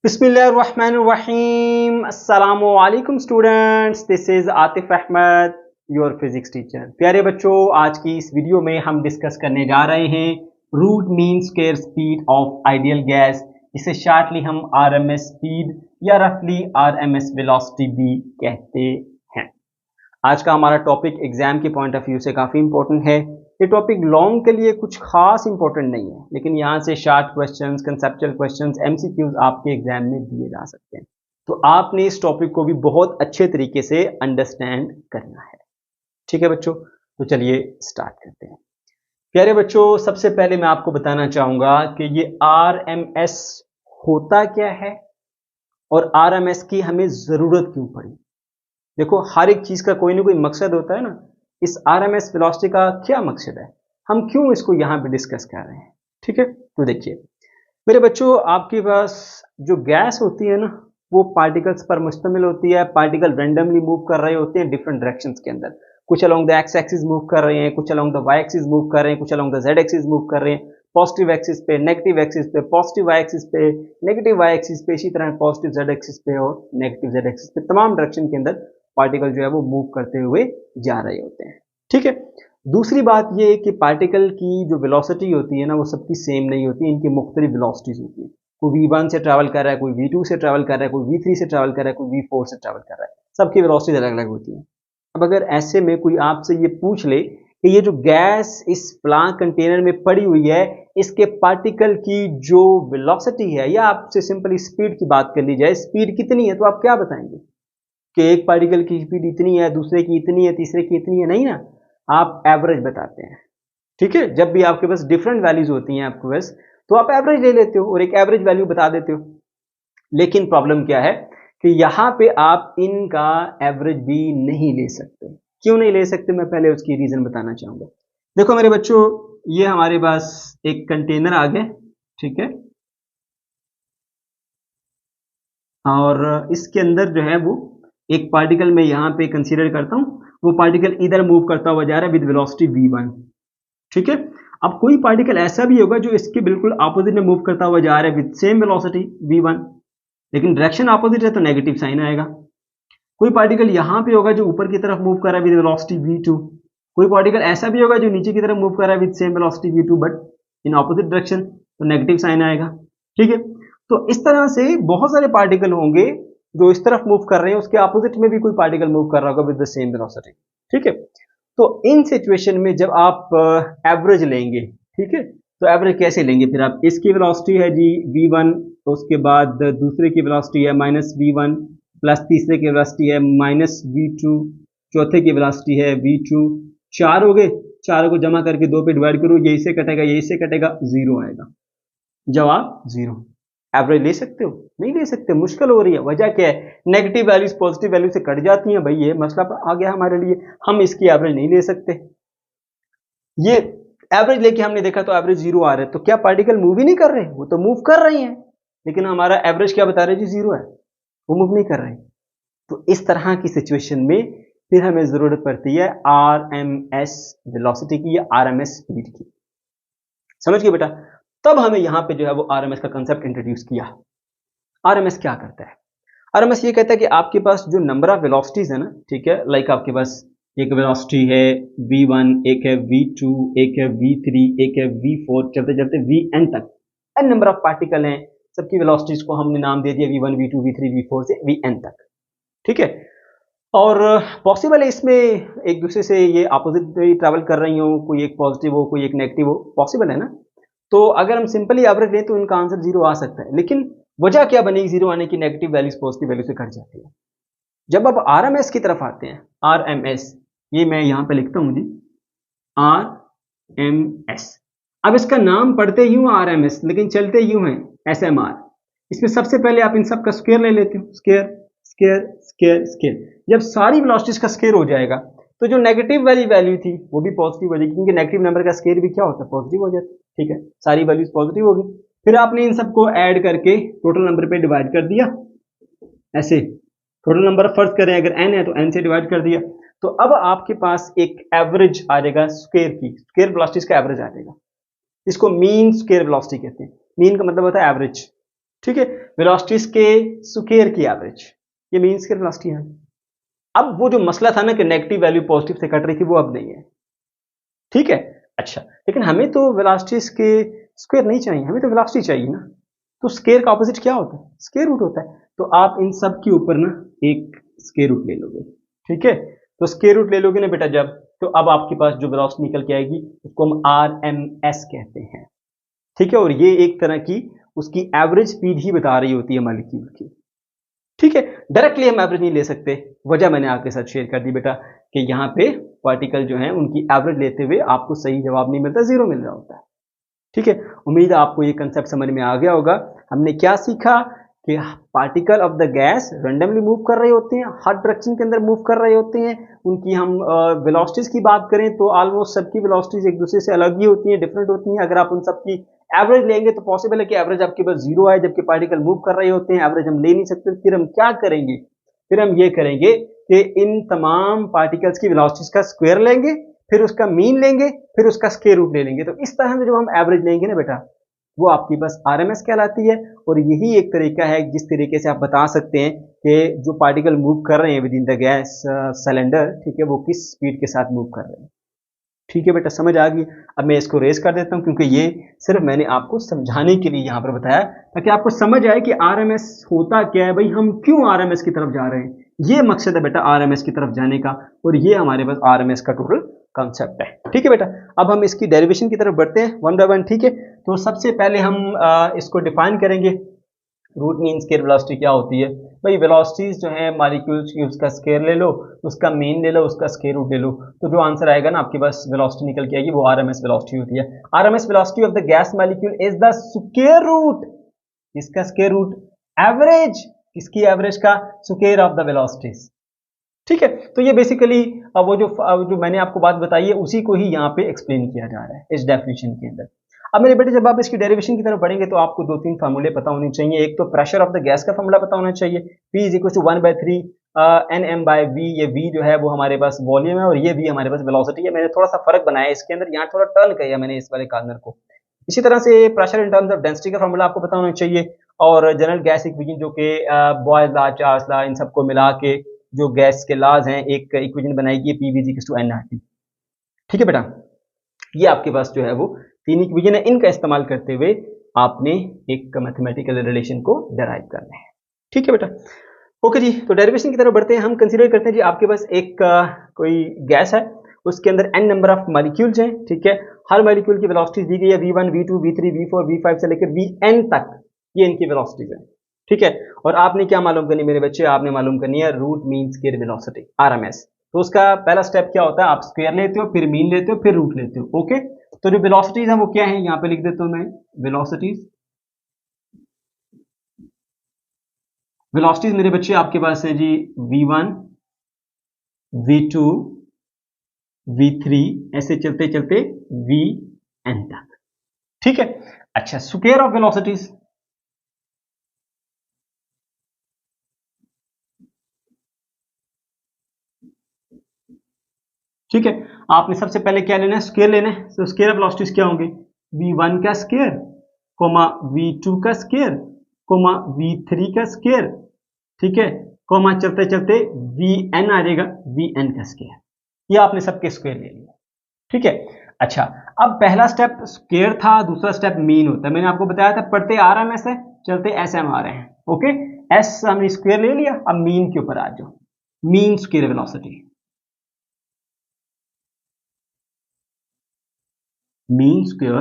बिस्मिल्लाहिर्रहमानिर्रहीम। अस्सलामुअलैकुम students, this is Atif Ahmad, your physics teacher. प्यारे बच्चों, आज की इस वीडियो में हम डिस्कस करने जा रहे हैं root mean square speed of ideal gas, इसे शार्टली हम आरएमएस स्पीड या रफली आरएमएस वेलोसिटी भी कहते हैं। आज का हमारा टॉपिक एग्जाम के पॉइंट ऑफ व्यू से काफ़ी इंपॉर्टेंट है। ये टॉपिक लॉन्ग के लिए कुछ खास इंपॉर्टेंट नहीं है, लेकिन यहाँ से short questions, conceptual questions, MCQs आपके एग्जाम में दिए जा सकते हैं। तो आपने इस टॉपिक को भी बहुत अच्छे तरीके से अंडरस्टैंड करना है। ठीक है बच्चों, तो चलिए स्टार्ट करते हैं। प्यारे बच्चों, सबसे पहले मैं आपको बताना चाहूँगा कि ये आरएमएस होता क्या है और आरएमएस की हमें ज़रूरत क्यों पड़ी। देखो, हर एक चीज़ का कोई ना कोई मकसद होता है ना। इस आरएमएस वेलोसिटी का क्या मकसद है, हम क्यों इसको यहाँ पे डिस्कस कर रहे हैं। ठीक है, तो देखिए मेरे बच्चों, आपके पास जो गैस होती है ना, वो पार्टिकल्स पर मुश्तमिल होती है। पार्टिकल रेंडमली मूव कर रहे होते हैं डिफरेंट डायरेक्शंस के अंदर। कुछ along the x axis move कर रहे हैं, कुछ along the y axis move कर रहे हैं, कुछ along the z axis move कर रहे हैं। पॉजिटिव एक्सिस पे, नेगेटिव एक्सिस पे, पॉजिटिव वाई एक्सिस पे, नेगेटिव वाई एक्सिस पे, इसी तरह पॉजिटिव जेड एक्सिस पे और नेगेटिव जेड एक्सिस पे, तमाम डायरेक्शन के अंदर पार्टिकल जो है वो मूव करते हुए जा रहे होते हैं। ठीक है, दूसरी बात ये है कि पार्टिकल की जो वेलोसिटी होती है ना, वो सबकी सेम नहीं होती, इनकी मुख्तलिफ वेलोसिटीज होती है। कोई V1 से ट्रैवल कर रहा है, कोई V2 से ट्रैवल कर रहा है, कोई V3 से ट्रैवल कर रहा है, कोई V4 से ट्रैवल कर रहा है। सबकी वेलोसिटीज अलग अलग होती है। अब अगर ऐसे में कोई आपसे ये पूछ ले कि ये जो गैस इस प्लान कंटेनर में पड़ी हुई है, इसके पार्टिकल की जो वेलोसिटी है, या आपसे सिंपली स्पीड की बात कर ली जाए, स्पीड कितनी है, तो आप क्या बताएंगे कि एक पार्टिकल की स्पीड इतनी है, दूसरे की इतनी है, तीसरे की इतनी है? नहीं ना, आप एवरेज बताते हैं। ठीक है, जब भी आपके पास डिफरेंट वैल्यूज होती हैं आपके पास, तो आप एवरेज ले लेते हो और एक एवरेज वैल्यू बता देते हो। लेकिन प्रॉब्लम क्या है कि यहाँ पे आप इनका एवरेज भी नहीं ले सकते। क्यों नहीं ले सकते, मैं पहले उसकी रीजन बताना चाहूंगा। देखो मेरे बच्चों, ये हमारे पास एक कंटेनर आ गया, ठीक है, और इसके अंदर जो है वो एक पार्टिकल मैं यहाँ पे कंसीडर करता हूँ। वो पार्टिकल इधर मूव करता हुआ जा रहा है विद वेलोसिटी v1। ठीक है, अब कोई पार्टिकल ऐसा भी होगा जो इसके बिल्कुल ऑपोजिट में मूव करता हुआ जा रहा है विद सेम वेलोसिटी v1, लेकिन डायरेक्शन ऑपोजिट है तो नेगेटिव साइन आएगा। कोई पार्टिकल यहाँ पे होगा जो ऊपर की तरफ मूव कर रहा है विद वेलोसिटी v2। कोई पार्टिकल ऐसा भी होगा जो नीचे की तरफ मूव कर रहा है with same velocity v2 but in opposite direction, तो नेगेटिव साइन आएगा। ठीक है, तो इस तरह से बहुत सारे पार्टिकल होंगे जो इस तरफ मूव कर रहे हैं, उसके ऑपोजिट में भी कोई पार्टिकल मूव कर रहा होगा विद द सेम वेलोसिटी। ठीक है, तो इन सिचुएशन में जब आप एवरेज लेंगे, ठीक है, तो एवरेज कैसे लेंगे फिर आप? इसकी वेलोसिटी है जी v1, तो उसके बाद दूसरे की वेलोसिटी है -v1 प्लस तीसरे की वेलोसिटी है -v2, चौथे की वेलोसिटी है v2। चार हो गए, चारों को जमा करके 2 पे डिवाइड करो, यही से कटेगा, यही से कटेगा, 0 आएगा। जवाब 0। एवरेज ले सकते हो? नहीं ले सकते, मुश्किल हो रही है। वजह क्या है? नेगेटिव वैल्यूज पॉजिटिव वैल्यू से कट जाती हैं भाई, ये मसला आ गया हमारे लिए, हम इसकी एवरेज नहीं ले सकते। ये एवरेज लेके हमने देखा तो एवरेज 0 आ रहा है, तो क्या पार्टिकल मूव ही नहीं कर रहे? वो तो मूव कर रहे हैं, लेकिन हमारा एवरेज क्या बता रहे जी? 0 है, वो मूव नहीं कर रहे। तो इस तरह की सिचुएशन में फिर हमें जरूरत पड़ती है आरएमएस वेलोसिटी की या आरएमएस स्पीड की। समझ गए बेटा? तब हमें यहाँ पे जो है वो आरएमएस का कंसेप्ट इंट्रोड्यूस किया। आरएमएस क्या करता है? आरएमएस ये कहता है कि आपके पास जो नंबर ऑफ वेलोसिटीज है ना, ठीक है, लाइक आपके पास एक वेलोसिटी है v1, एक है v2, एक है v3, एक है v4, चलते चलते vn तक n नंबर ऑफ पार्टिकल हैं। सबकी वेलोसिटीज को हमने नाम दे दिया v1, v2, v3, v4 से vn तक। ठीक है, और पॉसिबल है इसमें एक दूसरे से ये अपोजिट ट्रैवल कर रही हो, कोई एक पॉजिटिव हो, कोई एक नेगेटिव हो, पॉसिबल है ना। तो अगर हम सिंपली एवरेज लें तो इनका आंसर 0 आ सकता है, लेकिन वजह क्या बनेगी 0 आने की? नेगेटिव वैल्यूज पॉजिटिव वैल्यू से कट जाती है। जब आप आरएमएस की तरफ आते हैं, आरएमएस, ये मैं यहां पे लिखता हूं जी, आरएमएस। अब इसका नाम पढ़ते यूं आरएमएस, लेकिन चलते यूं है एसएमआर। इसमें सबसे पहले आप इन सब का स्क्वायर ले लेते हो, स्क्वायर स्क्वायर स्क्वायर स्क्वायर। जब सारी वेलोसिटीज का स्क्वायर हो जाएगा तो जो नेगेटिव वाली वैल्यू थी वो भी पॉजिटिव हो जाएगी, क्योंकि नेगेटिव नंबर का स्क्वायर भी क्या होता है? पॉजिटिव हो जाता है। ठीक है, सारी वैल्यूज पॉजिटिव होगी। फिर आपने इन सबको ऐड करके टोटल नंबर पे डिवाइड कर दिया, ऐसे टोटल नंबर फर्ज करें अगर n है तो n से डिवाइड कर दिया। तो अब आपके पास एक एवरेज आ जाएगा स्क्वायर की, स्क्वायर वेलोसिटीज का एवरेज आ जाएगा। इसको मीन स्क्वायर वेलोसिटी कहते हैं। मीन का मतलब होता है एवरेज। ठीक है, वेलोसिटीज के स्क्वायर की एवरेज, ये मीन स्क्वायर वेलोसिटी है। अब वो जो मसला था ना कि नेगेटिव वैल्यू पॉजिटिव से कट रही थी, वो अब नहीं है। ठीक है, अच्छा, लेकिन हमें तो वेलोसिटीज के स्क्वायर नहीं चाहिए, हमें तो वेलोसिटी चाहिए ना। तो स्क्वायर का ऑपोजिट क्या होता है? स्क्वायर रूट होता है। तो आप इन सब के ऊपर ना एक स्क्वायर रूट ले लोगे। ठीक है, तो स्क्वायर रूट ले लोगे ना बेटा जब, तो अब आपके पास जो वेलोसिटी निकल के आएगी उसको हम RMS कहते हैं। ठीक है, और ये एक तरह की उसकी एवरेज स्पीड ही बता रही होती है मॉलिक्यूल की। ठीक है, डायरेक्टली हम एवरेज नहीं ले सकते, वजह मैंने आपके साथ शेयर कर दी बेटा कि यहाँ पे पार्टिकल जो है उनकी एवरेज लेते हुए आपको सही जवाब नहीं मिलता, जीरो मिल रहा होता है। ठीक है, उम्मीद है आपको ये कंसेप्ट समझ में आ गया होगा। हमने क्या सीखा कि particle of the gas randomly move कर रहे होते हैं, हर डायरेक्शन के अंदर मूव कर रहे होते हैं। उनकी हम वेलोसिटीज की बात करें तो ऑलमोस्ट सबकी वेलोसिटीज एक दूसरे से अलग ही होती हैं, डिफरेंट होती हैं। अगर आप उन सबकी एवरेज लेंगे तो पॉसिबल है कि एवरेज आपके पास जीरो आए, जबकि पार्टिकल मूव कर रहे होते हैं। एवरेज हम ले नहीं सकते, फिर हम क्या करेंगे? फिर हम ये करेंगे कि इन तमाम पार्टिकल्स की वेलोसिटीज का स्क्वायर लेंगे, फिर उसका मीन लेंगे, फिर उसका स्क्वायर रूट ले लेंगे। तो इस तरह से जब हम एवरेज लेंगे ना बेटा, वो आपकी बस RMS कहलाती है। और यही एक तरीका है जिस तरीके से आप बता सकते हैं कि जो पार्टिकल मूव कर रहे हैं with in the gas cylinder, ठीक है, वो किस स्पीड के साथ मूव कर रहे हैं। ठीक है बेटा, समझ आ गई। अब मैं इसको रेस कर देता हूं, क्योंकि ये सिर्फ मैंने आपको समझाने के लिए यहां पर बताया, ताकि आपको समझ आए कि RMS होता क्या है, भाई हम क्यों RMS की तरफ जा रहे हैं। ये मकसद है बेटा RMS की तरफ जाने का, और ये हमारे पास RMS का टोटल कॉन्सेप्ट है। ठीक है बेटा, अब हम इसकी डेरिवेशन की तरफ बढ़ते हैं वन बाय वन। ठीक है, तो सबसे पहले हम इसको डिफाइन करेंगे। रूट मीन स्क्वायर वेलोसिटी क्या होती है? भाई वेलोसिटीज जो है मॉलिक्यूल्स की, उसका स्क्वायर ले लो, उसका मीन ले लो, उसका स्क्वायर रूट ले लो, तो जो आंसर आएगा ना आपके पास वेलोसिटी निकल के आएगी, वो RMS वेलोसिटी होती है। RMS velocity of the gas molecule is the square root, इसका स्क्वायर रूट, एवरेज, किसकी एवरेज का? Square of the velocities. ठीक है, तो ये बेसिकली वो जो मैंने आपको बात बताई है उसी को ही यहाँ पे एक्सप्लेन किया जा रहा है इस डेफिनेशन के अंदर। अब मेरे बेटे जब आप इसकी डेरिवेशन की तरफ बढ़ेंगे तो आपको दो तीन फार्मूले पता होने चाहिए। एक तो प्रेशर ऑफ द गैस का फार्मूला पता होना चाहिए, P is equal to 1/3 NM/V। ये V जो है वो हमारे पास वॉल्यूम है, और ये V हमारे पास वेलोसिटी है। मैंने थोड़ा सा फर्क बनाया इसके अंदर, यहाँ थोड़ा टर्न किया मैंने इस वाले कॉर्नर को। इसी तरह से pressure in terms of density का फार्मूला आपको पता होना चाहिए, और जनरल गैस इक्वेशन जो कि बॉयज लॉ, चार्ल्स लॉ, इन सबको मिला के जो गैस के लॉज हैं एक इक्वेशन बनाएगी, P is equal to nRT। ठीक है बेटा, ये आपके पास जो है वो तीन इक्वेशन है, इनका इस्तेमाल करते हुए आपने एक मैथमेटिकल रिलेशन को डिराइव करना है। ठीक है बेटा, ओके जी। तो डेरिवेशन की तरफ बढ़ते हैं। हम कंसीडर करते हैं जी आपके पास एक कोई गैस है, उसके अंदर n नंबर ऑफ मॉलिक्यूल्स हैं। ठीक है, हर मॉलिक्यूल की वेलोसिटी दी गई है V1, V2, V3, V4, V5 से लेकर Vn तक, ये इनकी वेलोसिटीज है। ठीक है, और आपने क्या मालूम करनी मेरे बच्चे? आपने मालूम करनी है root mean square velocity, RMS। तो उसका पहला स्टेप क्या होता है? आप स्क्वायर लेते हो, फिर मीन लेते हो, फिर रूट लेते हो। ओके, तो जो वेलोसिटीज हैं वो क्या है, यहाँ पे लिख देता हूं मैं। वेलोसिटीज मेरे बच्चे आपके पास है जी V1, V2, V3, ऐसे चलते चलते Vn तक। ठीक है, अच्छा, स्क्वायर ऑफ वेलोसिटीज, ठीक है, आपने सबसे पहले क्या लेना है? स्क्वायर लेना है। तो स्क्वायर ऑफ वेलोसिटीज क्या होंगे? V1 का स्क्वायर, कोमा V2 का स्क्वायर, कोमा V3 का स्क्वायर, ठीक है, कोमा चलते चलते Vn आ जाएगा, Vn का स्क्वायर। ये आपने सबके स्क्वायर ले लिया। ठीक है, अच्छा, अब पहला स्टेप स्क्वायर था, दूसरा स्टेप मीन होता है। मैंने आपको बताया था पढ़ते RMS है, चलते SM आ रहे हैं। ओके, S हमने स्क्वायर ले लिया, अब मीन के ऊपर आ जाओ। Mean square velocity, mean square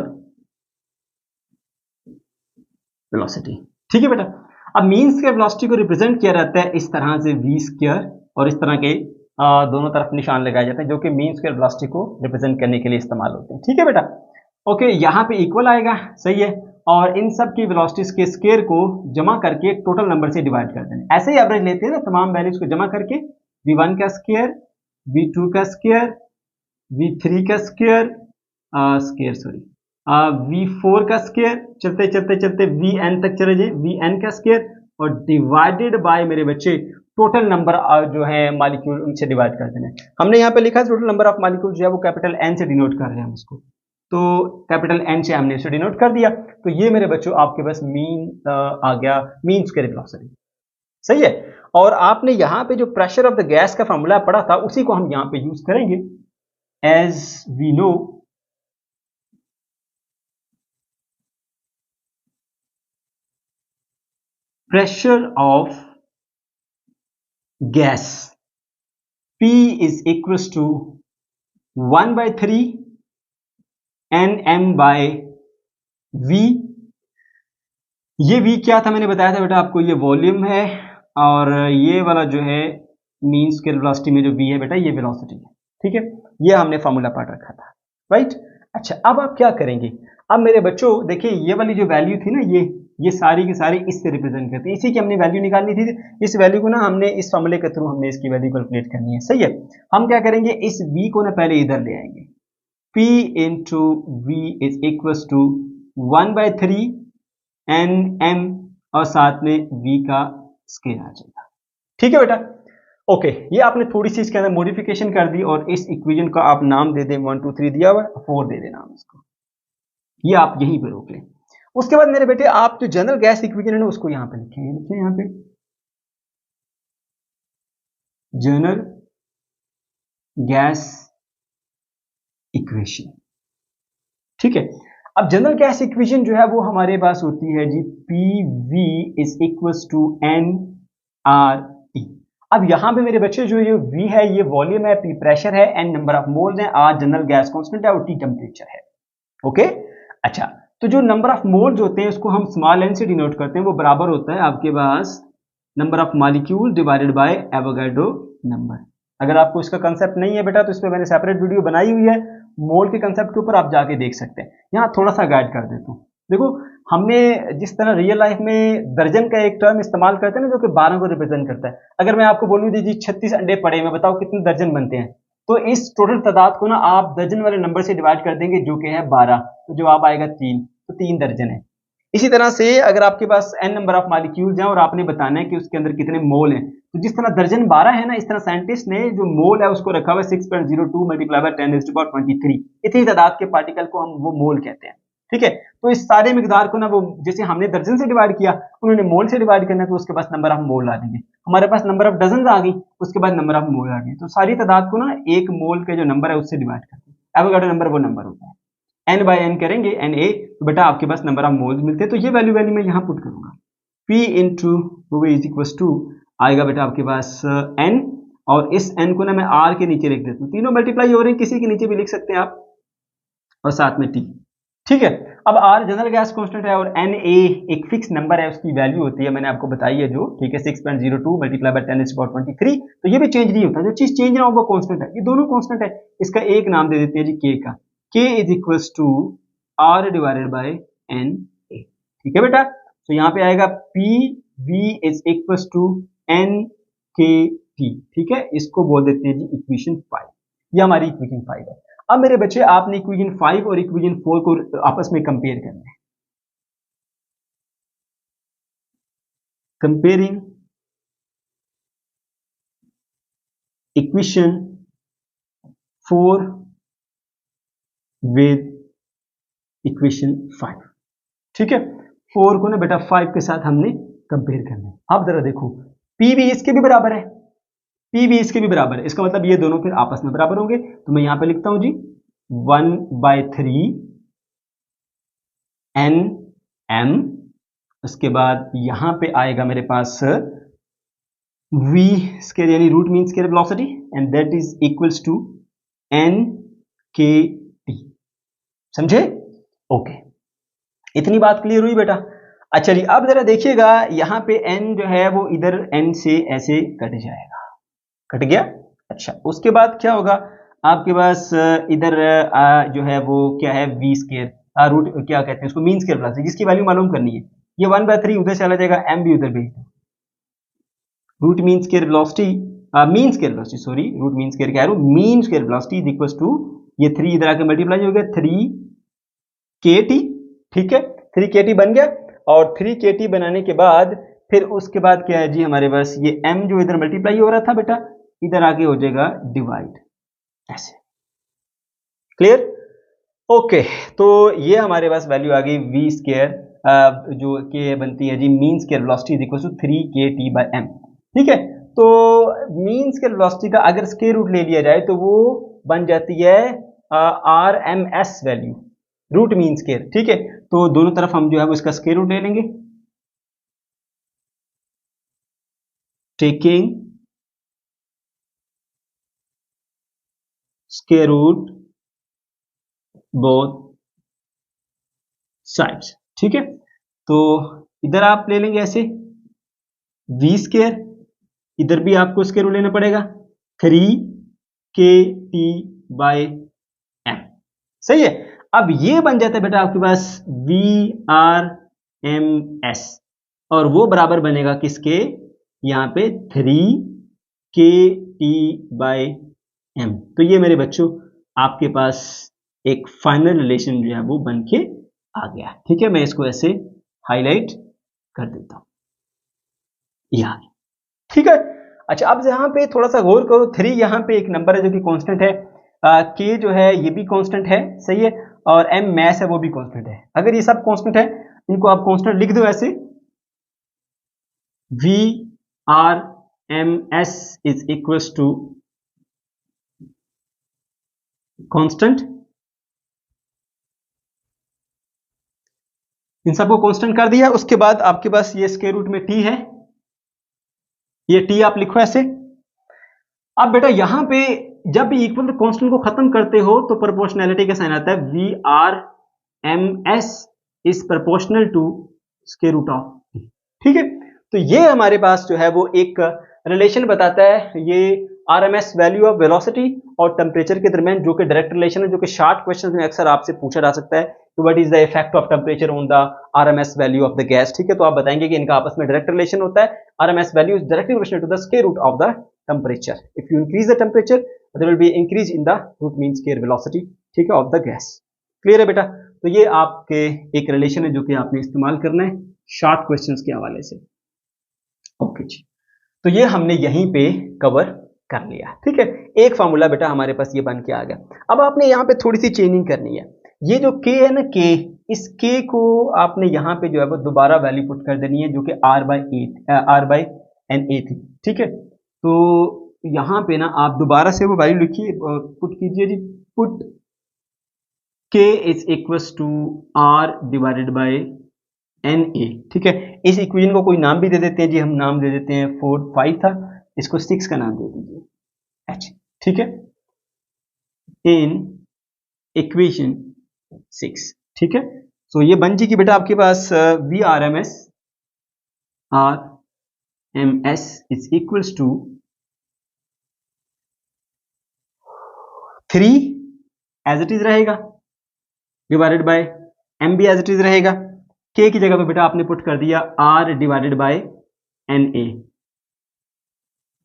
velocity. ठीक है बेटा, अब मीन स्क्वायर वेलोसिटी को रिप्रेजेंट किया जाता है इस तरह से V स्क्वायर, और इस तरह के दोनों तरफ निशान लगाए जाते हैं जो कि मीन स्क्वायर वेलोसिटी को रिप्रेजेंट करने के लिए इस्तेमाल होते हैं। ठीक है बेटा, ओके, यहाँ पे इक्वल आएगा, सही है, और इन सब की वेलोसिटीज के स्क्वायर को जमा करके टोटल नंबर से डिवाइड कर देना। ऐसे ही एवरेज लेते हैं ना, तमाम वैल्यूज को जमा करके V1 का स्क्वायर, V2 का स्क्वायर, V3 का स्क्वायर, V4 का स्क्वायर, चलते चलते चलते Vn तक चले जाए, Vn का स्क्वायर, और डिवाइडेड बाय मेरे बच्चे टोटल नंबर जो है मॉलिक्यूल, उनसे डिवाइड कर देना है। हमने यहाँ पे लिखा है टोटल नंबर ऑफ मॉलिक्यूल जो है वो कैपिटल N से डिनोट कर रहे हैं हम उसको। तो कैपिटल एन से हमने इसे डिनोट कर दिया। तो ये मेरे बच्चों आपके पास मीन आ गया, मीन स्क्वायर वेलोसिटी। सही है। और आपने यहां पे जो प्रेशर ऑफ द गैस का फॉर्मूला पढ़ा था उसी को हम यहां पे यूज करेंगे। As we know pressure of gas P is equals to 1/3 Nm by V। ये V क्या था मैंने बताया था बेटा आपको, ये वॉल्यूम है, और ये वाला जो है मीन स्क्वायर वेलोसिटी में जो V है बेटा ये वेलोसिटी है। ठीक है, ये हमने फॉर्मूला पढ़ रखा था, राइट। अच्छा, अब आप क्या करेंगे, अब मेरे बच्चों देखिए ये वाली जो वैल्यू थी ना, ये सारी की सारी इससे रिप्रेजेंट करती है, इसी की हमने वैल्यू निकालनी थी। इस वैल्यू को ना हमने इस फॉर्मूले के थ्रू हमने इसकी वैल्यू कैलकुलेट करनी है। सही है, हम क्या करेंगे, इस V को ना पहले इधर ले आएंगे। P into V is equal to 1/3 Nm और साथ में V का स्केयर आ जाएगा। ठीक है बेटा, ओके। ये आपने थोड़ी सी इसके अंदर मॉडिफिकेशन कर दी और इस इक्वेशन का आप नाम दे दें, 1 2 3 दिया हुआ है, 4 दे देना इसको, ये आप यहीं पे रोक लें। उसके बाद मेरे बेटे आप जो जनरल गैस इक्वेशन है ना उसको यहां पे लिखें, यहां पे जनरल गैस इक्वेशन। ठीक है, अब जनरल गैस इक्वेशन जो है वो हमारे पास होती है जी PV is equal to NRE। अब यहां पे मेरे बच्चे जो ये V है ये वॉल्यूम है, P प्रेशर है, N नंबर ऑफ मोल्स है, R जनरल गैस कांस्टेंट है और T टेम्परेचर है। ओके, अच्छा, तो जो नंबर ऑफ मोल्स होते हैं उसको हम स्मॉल n से डिनोट करते हैं, वो बराबर होता है आपके पास number of molecule divided by Avogadro number. अगर आपको इसका कंसेप्ट नहीं है बेटा तो इस पर मैंने सेपरेट वीडियो बनाई हुई है, मोल के कंसेप्ट के ऊपर आप जाके देख सकते हैं। यहाँ थोड़ा सा गाइड कर देता हूँ। देखो, हमने जिस तरह रियल लाइफ में दर्जन का एक टर्म इस्तेमाल करते हैं ना जो कि 12 को रिप्रेजेंट करता है, अगर मैं आपको बोलूँ जी 36 अंडे पड़े, मैं बताओ कितने दर्जन बनते हैं, तो इस टोटल तादाद को ना आप दर्जन वाले नंबर से डिवाइड कर देंगे जो कि है 12, तो जवाब आएगा 3, तो 3 दर्जन है। इसी तरह से अगर आपके पास n नंबर ऑफ मॉलिक्यूल्स हैं और आपने बताना है कि उसके अंदर कितने मोल हैं, तो जिस तरह दर्जन 12 है ना, इस तरह साइंटिस्ट ने जो मोल है उसको रखा हुआ है 6.02 मल्टीप्लाई बाय 10⁻23। इतनी तादाद के पार्टिकल को हम वो मोल कहते हैं। ठीक है, तो इस सारे मिकदार को ना वो जैसे हमने दर्जन से डिवाइड किया, उन्होंने मोल से डिवाइड करना है, तो उसके पास नंबर ऑफ मोल आ देंगे। हमारे पास नंबर ऑफ डजन आ गई, उसके बाद नंबर ऑफ मोल आ गए, तो सारी तादाद को ना एक मोल के जो नंबर है उससे डिवाइड करते हैं। एवोगाड्रो नंबर वो नंबर होता है, n बाय n करेंगे Na, तो बेटा आपके पास नंबर ऑफ मोल्स मिलते हैं। तो ये वैल्यू मैं यहाँ पुट करूंगा, P into is equal to आएगा बेटा आपके पास n, और इस n को ना मैं R के नीचे लिख देता हूँ, तीनों मल्टीप्लाई हो रहे हैं, किसी के नीचे भी लिख सकते हैं आप, और साथ में T। ठीक है, अब R जनरल गैस कांस्टेंट है और Na एक फिक्स नंबर है, उसकी वैल्यू होती है मैंने आपको बताई है जो, ठीक है, 6.02 मल्टीप्लाई बाय 10⁻23। तो ये भी चेंज नहीं होता, जो चीज चेंज ना हो वो कांस्टेंट है, ये दोनों कांस्टेंट है। इसका एक नाम दे देते हैं जी K का, K is equal to R divided by Na। ठीक है बेटा, तो यहाँ पे आएगा PV इज इक्वल टू NKT। ठीक है, इसको बोल देते हैं जी इक्वेशन 5, ये हमारी इक्वेशन 5 है। अब मेरे बच्चे आपने इक्वेशन 5 और इक्वेशन 4 को आपस में कंपेयर करना है। Comparing equation 4 with equation 5। ठीक है, 4 को ना बेटा 5 के साथ हमने कंपेयर करना है। आप जरा देखो, P भी इसके भी बराबर है, P भी इसके भी बराबर है, इसका मतलब ये दोनों फिर आपस में बराबर होंगे। तो मैं यहां पे लिखता हूं जी 1/3 Nm, उसके बाद यहां पे आएगा मेरे पास V स्केयर यानी root mean square velocity, and that is equals to NKT। समझे? ओके, इतनी बात क्लियर हुई बेटा। अच्छा जी, अब जरा देखिएगा यहाँ पे n जो है वो इधर n से ऐसे कट जाएगा, कट गया। अच्छा, उसके बाद क्या होगा, आपके पास इधर जो है वो क्या है, V स्केयर रूट क्या कहते हैं उसको, मीन स्केयर वेलोसिटी, जिसकी वैल्यू मालूम करनी है। ये 1/3 उधर चला जाएगा, m भी उधर भेज दो, root mean square velocity, mean square velocity, sorry root mean square कह रहा हूं, mean square velocity is equal to, ये 3 इधर आके मल्टीप्लाई हो गया 3kT। ठीक है, 3kT बन गया, और 3kT बनाने के बाद फिर उसके बाद क्या है जी हमारे पास, ये m जो इधर मल्टीप्लाई हो रहा था बेटा, इधर आगे हो जाएगा डिवाइड, ऐसे। क्लियर? ओके, तो ये हमारे पास वैल्यू आ गई वी स्केयर, जो कि बनती है जी mean square velocity is equal to 3kT/m। ठीक है, तो मीन स्केयर वेलोसिटी का अगर स्केयर रूट ले लिया जाए तो वो बन जाती है RMS value, root mean square. ठीक है, तो दोनों तरफ हम जो है वो इसका स्केयर रूट ले लेंगे, taking square root both sides. ठीक है, तो इधर आप ले लेंगे ऐसे वी स्केयर, इधर भी आपको स्केयर रूट लेना पड़ेगा 3kT/m। सही है, अब ये बन जाता है बेटा आपके पास VRMS, और वो बराबर बनेगा किसके, यहां पे 3kT/m। तो ये मेरे बच्चों आपके पास एक फाइनल रिलेशन जो है वो बन के आ गया। ठीक है, मैं इसको ऐसे हाईलाइट कर देता हूं, यहां। ठीक है, अच्छा अब यहां पे थोड़ा सा गौर करो, 3 यहां पे एक नंबर है जो कि कांस्टेंट है, के जो है ये भी कांस्टेंट है, सही है, और m मैस है वो भी कांस्टेंट है। अगर ये सब कांस्टेंट है, इनको आप कांस्टेंट लिख दो ऐसे, VRMS is equals to constant, इन सबको कांस्टेंट कर दिया। उसके बाद आपके पास ये स्क्वायर रूट में t है, ये t आप लिखो ऐसे। अब बेटा यहां पे जब भी इक्वल टू कांस्टेंट को खत्म करते हो तो प्रोपोर्शनैलिटी का साइन आता है, VRMS is proportional to square root of t। ठीक है, तो ये हमारे पास जो है वो एक रिलेशन बताता है, ये RMS वैल्यू ऑफ वेलोसिटी और टेम्परेचर के दरमियान, जो कि डायरेक्ट रिलेशन है, जो कि शार्ट क्वेश्चन में अक्सर आपसे पूछा जा सकता है, तो what is the effect of temperature on the RMS value of the gas. ठीक है, तो आप बताएंगे कि इनका आपस में डायरेक्ट रिलेशन होता है, RMS value is directly proportional to the square root of the temperature. If you increase the temperature there will be increase in the root mean square velocity, ठीक है, ऑफ द गैस। क्लियर है बेटा, तो ये आपके एक relation है जो कि आपने इस्तेमाल करना है शॉर्ट क्वेश्चंस के हवाले से। ओके जी, तो ये हमने यहीं पे कवर कर लिया। ठीक है, एक फार्मूला बेटा हमारे पास ये बन के आ गया। अब आपने यहाँ पे थोड़ी सी चेंजिंग करनी है, ये जो k है ना, k, इस k को आपने यहाँ पे जो है वो दोबारा वैल्यू पुट कर देनी है, जो कि R/n/A थी। ठीक है, तो यहाँ पे ना आप दोबारा से वो वैल्यू लिखिए और पुट कीजिए जी, put k is equals to R/NA। ठीक है, इस इक्वेशन को कोई नाम भी दे देते हैं जी, हम नाम दे देते हैं 4 5 था, इसको 6 का नाम दे दीजिए h। ठीक है, इन इक्वेशन 6। ठीक है, तो ये बन जाएगी बेटा आपके पास VRMS is equals to 3 as it is रहेगा, डिवाइडेड बाय m भी एज इट इज रहेगा, k की जगह पे बेटा आपने पुट कर दिया R/NA।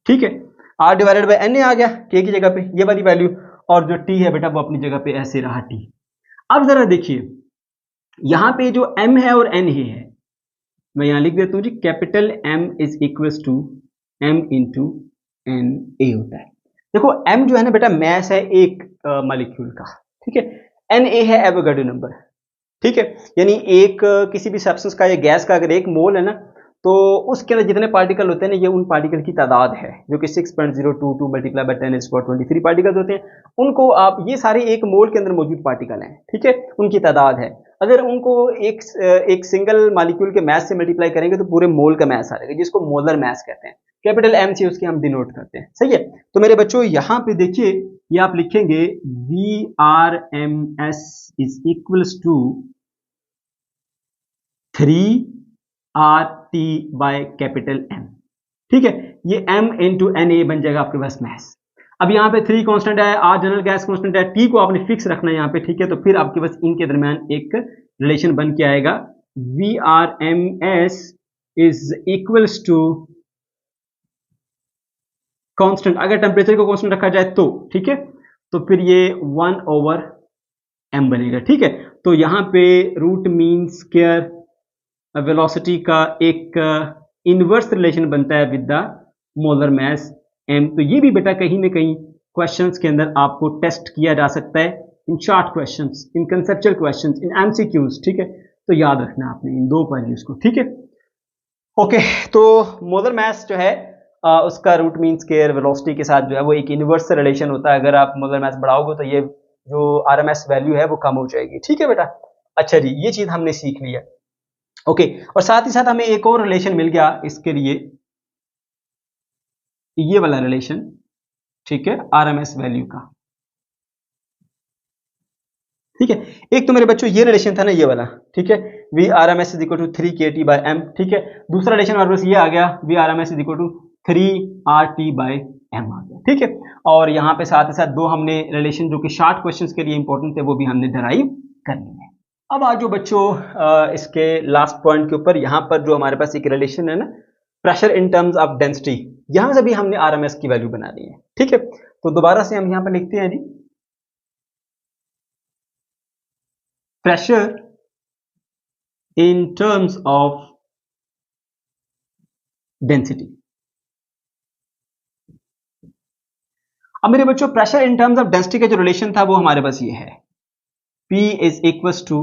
ठीक है, R/NA आ गया k की जगह पे, ये वाली वैल्यू, और जो t है बेटा वो अपनी जगह पे ऐसे रहा t। अब जरा देखिए यहां पे जो m है और n है, मैं यहां लिख देता हूं जी, capital M is equals to m into NA होता है। देखो m जो है ना बेटा मैस है एक मॉलिक्यूल का, ठीक है, NA है एवोगाड्रो नंबर। ठीक है, यानी एक किसी भी सब्सटेंस का या गैस का अगर 1 मोल है ना, तो उसके अंदर जितने पार्टिकल होते हैं ना, ये उन पार्टिकल की तादाद है, जो कि 6.022 मल्टीप्लाई बाय 10⁻23 पार्टिकल्स होते हैं। उनको आप, ये सारे 1 मोल के अंदर मौजूद पार्टिकल हैं, ठीक है, उनकी तादाद है। अगर उनको एक सिंगल मॉलिक्यूल के मास से मल्टीप्लाई करेंगे तो पूरे मोल का मास आ जाएगा, जिसको मोलर मास कहते हैं। कैपिटल M से उसके हम डिनोट करते हैं, सही है। तो मेरे बच्चों यहाँ पे देखिए, ये आप लिखेंगे VRMS is equals to 3RT by capital M। ठीक है, ये M इंटू NA बन जाएगा आपके पास मास। अब यहाँ पे 3 कांस्टेंट है, R जनरल गैस कांस्टेंट है, T को आपने फिक्स रखना है यहाँ पे। ठीक है, तो फिर आपके पास इनके दरमियान एक रिलेशन बन के आएगा, VRMS is equals to constant, अगर टेम्परेचर को कांस्टेंट रखा जाए तो, ठीक है, तो फिर ये 1/m बनेगा। ठीक है, तो यहाँ पे रूट मीन स्क्वायर वेलोसिटी का एक इनवर्स रिलेशन बनता है with the molar mass m। तो ये भी बेटा कहीं ना कहीं क्वेश्चंस के अंदर आपको टेस्ट किया जा सकता है in short questions, in conceptual questions, in MCQs, ठीक है। तो याद रखना है आपने इन दो वैल्यूज को, ठीक है। ओके, तो मोलर मास जो है उसका रूट मीन स्क्वायर वेलोसिटी के साथ जो है वो एक इनवर्स रिलेशन होता है। अगर आप मोलर मास बढ़ाओगे तो ये जो आरएमएस वैल्यू है वो कम हो जाएगी, ठीक है बेटा। अच्छा जी, ये चीज हमने सीख लिया। ओके, और साथ ही साथ हमें एक और रिलेशन मिल गया इसके लिए, ये वाला रिलेशन, ठीक है, आरएमएस वैल्यू का, ठीक है। एक तो मेरे बच्चों ये रिलेशन था ना, ये वाला, ठीक है, V R M S is equal to 3 KT/m, ठीक है। दूसरा रिलेशन हमारे पास ये आ गया, V R M S is equal to 3RT/m आ गया, ठीक है। और यहाँ पे साथ ही साथ दो हमने रिलेशन जो कि शॉर्ट क्वेश्चंस के लिए इंपॉर्टेंट थे वो भी हमने डराइव कर लिए। अब आज जो बच्चों इसके लास्ट पॉइंट के ऊपर, यहाँ पर जो हमारे पास एक रिलेशन है ना, pressure in terms of density, यहाँ से भी हमने आरएमएस की वैल्यू बना ली है, ठीक है। तो दोबारा से हम यहाँ पर लिखते हैं जी, pressure in terms of density। अब मेरे बच्चों pressure in terms of density का जो रिलेशन था वो हमारे पास ये है, P इज इक्वल टू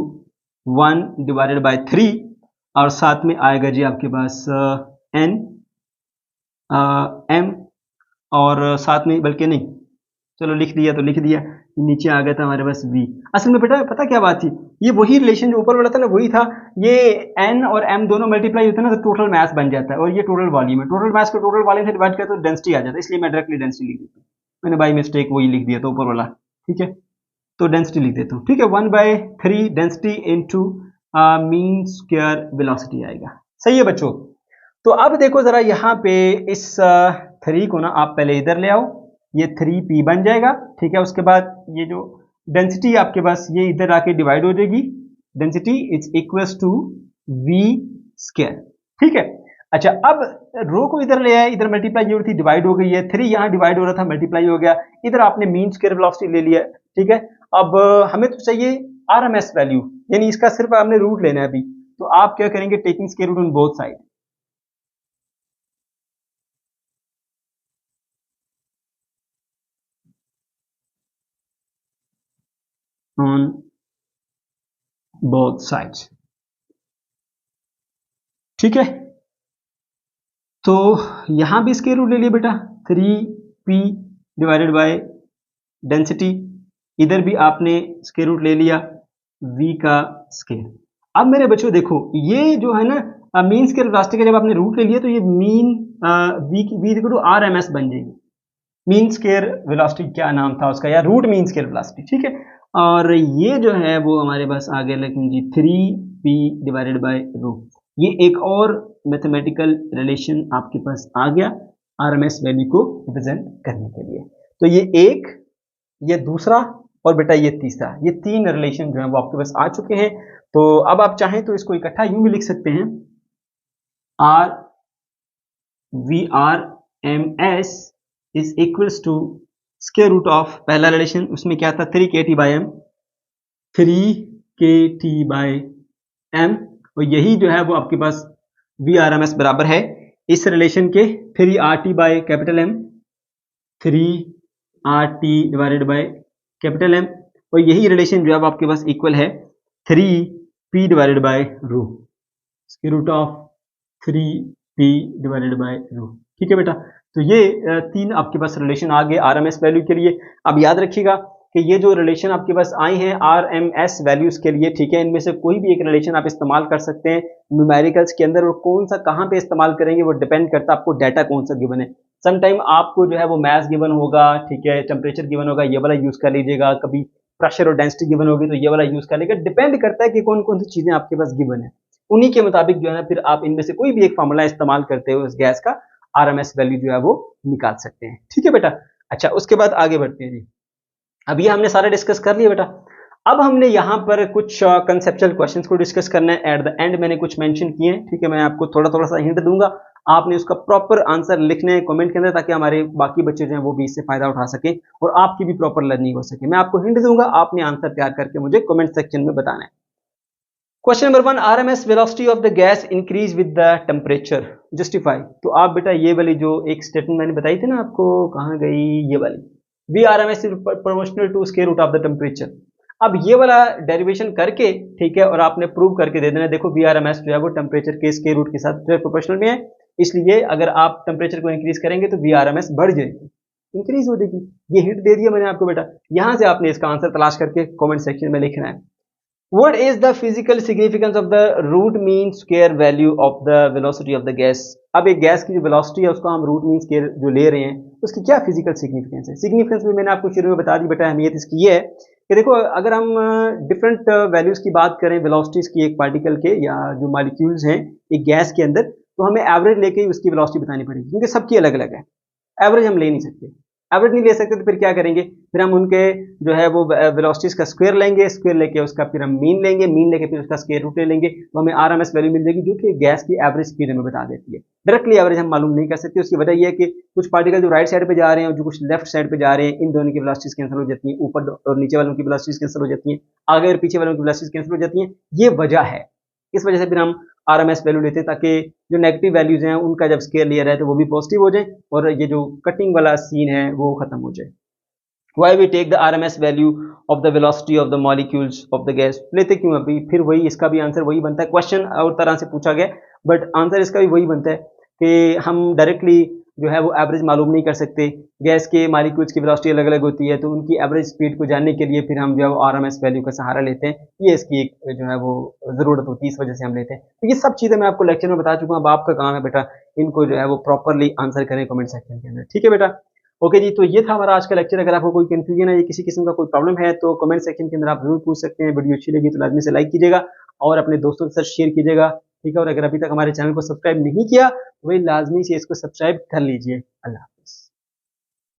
1/3 और साथ में आएगा जी आपके पास N M और साथ में, बल्कि नहीं, चलो लिख दिया तो लिख दिया, नीचे आ गया था हमारे पास V। असल में बेटा पता क्या बात थी, ये वही रिलेशन जो ऊपर वाला था ना वही था, ये N और M दोनों मल्टीप्लाई होते हैं ना तो टोटल मास बन जाता है, और ये टोटल वॉल्यूम है। टोटल मास को टोटल वॉल्यूम से डिवाइड करते तो डेंसिटी आ जाता है, इसलिए मैं डायरेक्टली डेंसिटी लिख देता हूँ। मैंने बाई मिस्टेक वही लिख दिया था ऊपर वाला, ठीक है। तो डेंसिटी लिख देता हूँ, ठीक है। 1/3 density into mean square velocity आएगा, सही है बच्चों। तो अब देखो जरा यहाँ पे इस 3 को ना आप पहले इधर ले आओ, ये 3P बन जाएगा, ठीक है। उसके बाद ये जो डेंसिटी आपके पास ये इधर आके डिवाइड हो जाएगी, density is equal to V square, ठीक है। अच्छा, अब रो को इधर ले आए, इधर मल्टीप्लाई हो रही थी, डिवाइड हो गई है, 3 यहाँ डिवाइड हो रहा था, मल्टीप्लाई हो गया, इधर आपने मीन स्क्वायर वेलोसिटी ले लिया, ठीक है। अब हमें तो चाहिए आरएमएस वैल्यू, यानी इसका सिर्फ आपने रूट लेना है अभी। तो आप क्या करेंगे, taking square root on both side, on both sides, ठीक है। तो यहां भी स्क्वायर रूट ले लिया बेटा, 3P डिवाइडेड बाय डेंसिटी, इधर भी आपने स्क्वायर रूट ले लिया V का स्क्वायर। अब मेरे बच्चों देखो, ये जो है ना मीन स्क्वायर वेलोसिटी का जब आपने रूट ले लिया तो ये mean V equal to RMS बन जाएगी। मीन स्क्वायर वेलोसिटी क्या नाम था उसका, या रूट मीन स्क्वायर वेलोसिटी, ठीक है। और ये जो है वो हमारे पास आ गया, लेकिन जी 3P डिवाइडेड बाय रूट, ये एक और मैथमेटिकल रिलेशन आपके पास आ गया आरएमएस वैल्यू को रिप्रेजेंट करने के लिए। तो ये एक, ये दूसरा और बेटा ये तीसरा, ये तीन रिलेशन जो है वो आपके पास आ चुके हैं। तो अब आप चाहें तो इसको इकट्ठा यूं भी लिख सकते हैं, R V R M S is equals to square root of, पहला रिलेशन उसमें क्या था, 3KT/m, 3KT/m, और यही जो है वो आपके पास VRMS बराबर है इस रिलेशन के 3RT/M, 3RT divided by capital M, और यही रिलेशन जो है वो आपके पास इक्वल है 3P divided by rho, square root of 3P divided by rho, ठीक है बेटा। तो ये तीन आपके पास रिलेशन आ गए आरएमएस वैल्यू के लिए। अब याद रखिएगा कि ये जो रिलेशन आपके पास आए हैं आरएमएस वैल्यूज के लिए, ठीक है, इनमें से कोई भी एक रिलेशन आप इस्तेमाल कर सकते हैं न्यूमेरिकल्स के अंदर, और कौन सा कहाँ पे इस्तेमाल करेंगे वो डिपेंड करता है आपको डाटा कौन सा गिवन है। समटाइम आपको जो है वो मैथ्स गिवन होगा, ठीक है, टेम्परेचर गिवन होगा, ये वाला यूज कर लीजिएगा, कभी प्रेशर और डेंसिटी गिवन होगी तो ये वाला यूज कर लेगा, डिपेंड करता है कि कौन कौन सी चीजें आपके पास गिवन है, उन्हीं के मुताबिक जो है ना फिर आप इनमें से कोई भी एक फॉर्मूला इस्तेमाल करते हो उस गैस का आरएमएस वैल्यू जो है वो निकाल सकते हैं, ठीक है बेटा। अच्छा, उसके बाद आगे बढ़ते हैं जी। अब ये हमने सारा डिस्कस कर लिया बेटा। अब हमने यहाँ पर कुछ कंसेप्चुअल क्वेश्चंस को डिस्कस करना है। एट द एंड मैंने कुछ मेंशन किए हैं, ठीक है, मैं आपको थोड़ा थोड़ा सा हिंट दूंगा, आपने उसका प्रॉपर आंसर लिखना है कमेंट के अंदर, ताकि हमारे बाकी बच्चे जो हैं वो भी इससे फायदा उठा सके और आपकी भी प्रॉपर लर्निंग हो सके। मैं आपको हिंट दूंगा, आपने आंसर तैयार करके मुझे कमेंट सेक्शन में बताना है। Question number 1, RMS velocity of the gas increase with the temperature, justify. तो आप बेटा ये वाली जो एक स्टेटमेंट मैंने बताई थी ना आपको, कहाँ गई ये वाली, V RMS proportional to square root of the temperature. अब ये वाला डेरिवेशन करके, ठीक है, और आपने प्रूव करके दे देना, देखो VRMS जो है वो टेम्परेचर के स्क्वायर रूट के साथ प्रोपोर्शनल में है, इसलिए अगर आप टेम्परेचर को इंक्रीज करेंगे तो VRMS बढ़ जाएगी, इंक्रीज हो जाएगी। ये हिंट दे दिया मैंने आपको बेटा। यहां से आपने इसका आंसर तलाश करके कमेंट सेक्शन में लिखना है। What is the physical significance of the root mean square value of the velocity of the gas? अब एक गैस की जो वेलोसिटी है उसको हम रूट मीन स्क्वायर जो ले रहे हैं, उसकी क्या फिजिकल सिग्निफिकेंस है? सिग्निफिकेंस भी मैंने आपको शुरू में बता दी बेटा, अहमियत इसकी ये है कि देखो, अगर हम डिफरेंट वैल्यूज की बात करें वेलोसिटीज की एक पार्टिकल के या जो मॉलिक्यूल्स हैं एक गैस के अंदर, तो हमें एवरेज लेके ही उसकी वेलोसिटी बतानी पड़ेगी, क्योंकि सबकी अलग अलग है, एवरेज हम ले नहीं सकते। एवरेज नहीं ले सकते तो फिर क्या करेंगे, फिर हम उनके जो है वो वेलोसिटीज का स्क्वायर लेंगे, स्क्वायर लेके उसका फिर हम मीन लेंगे, मीन लेके फिर उसका स्क्वायर रूट ले लेंगे, तो हमें आरएमएस वैल्यू मिल जाएगी, जो कि गैस की एवरेज स्पीड हमें बता देती है। डायरेक्टली एवरेज हम मालूम नहीं कर सकते। उसकी वजह यह है कि कुछ पार्टिकल जो राइट साइड पे जा रहे हैं और जो कुछ लेफ्ट साइड पे जा रहे हैं, इन दोनों की वेलोसिटीज कैंसिल हो जाती है, ऊपर और नीचे वालों की वेलोसिटीज कैंसिल हो जाती है, आगे और पीछे वालों की वेलोसिटीज कैंसिल हो जाती है। ये वजह है, इस वजह से फिर हम आरएमएस वैल्यू लेते हैं, ताकि जो नेगेटिव वैल्यूज हैं उनका जब स्केयर लिया जाए तो वो भी पॉजिटिव हो जाए और ये जो कटिंग वाला सीन है वो खत्म हो जाए। Why we take the RMS value of the velocity of the molecules of the gas? लेते क्यों? अभी फिर वही, इसका भी आंसर वही बनता है, क्वेश्चन और तरह से पूछा गया बट आंसर इसका भी वही बनता है कि हम डायरेक्टली जो है वो एवरेज मालूम नहीं कर सकते। गैस के मॉलिक्यूल्स की वेलोसिटी अलग अलग होती है, तो उनकी एवरेज स्पीड को जानने के लिए फिर हम जो है वो आरएमएस वैल्यू का सहारा लेते हैं। ये इसकी एक जो है वो ज़रूरत होती है, इस वजह से हम लेते हैं। तो ये सब चीज़ें मैं आपको लेक्चर में बता चुका हूँ। अब आपका काम है बेटा इनको जो है वो प्रॉपरली आंसर करें कमेंट सेक्शन के अंदर, ठीक है बेटा? ओके जी, तो ये था हमारा आज का लेक्चर। अगर आपको कोई कंफ्यूजन है या किसी किस्म का कोई प्रॉब्लम है तो कमेंट सेक्शन के अंदर आप जरूर पूछ सकते हैं। वीडियो अच्छी लगी तो लाजमी से लाइक कीजिएगा और अपने दोस्तों के साथ शेयर कीजिएगा, ठीक है? और अगर अभी तक हमारे चैनल को सब्सक्राइब नहीं किया तो वही लाजमी से इसको सब्सक्राइब कर लीजिए। अल्लाह।